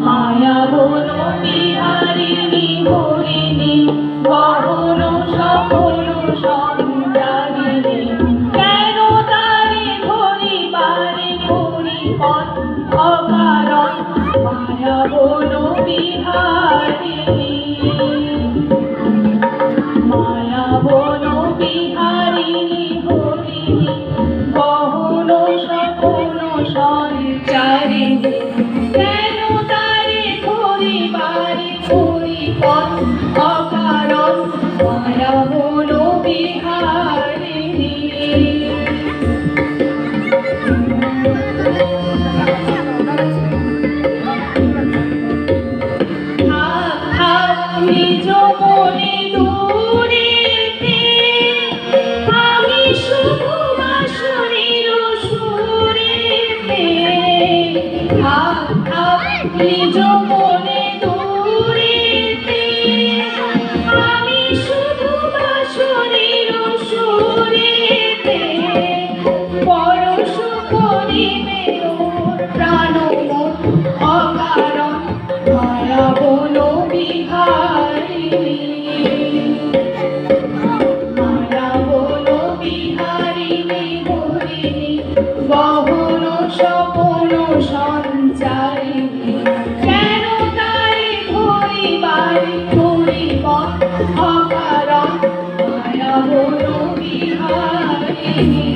মায়া বন বিহারিণী হরিণী গহন সফল সঞ্চারিণী কেন তারে ধরিবারে হরিপদ অকারণ মায়া বন বিহারিণী মায়া বন বিহারিণী হরিণী গহন সফল সঞ্চারিণী কেন তারে ধরিবারে হরিপদ অকারণ মায়া বন বিহারিণী নিজ মনে দূরেতে আমি শুধু বাঁশরীর সুরেতে নিজ মনে দূরেতে আমি শুধু বাঁশরীর সুরেতে পরশ করিবে প্রাণ অকারণ মায়া বন বিহারিণী মায়া বন বিহারিণী হরিণী গহন সপন সঞ্চারিণী কেন তারে ধরিবারে হরিপদ অকারণ মায়া বন বিহারিণী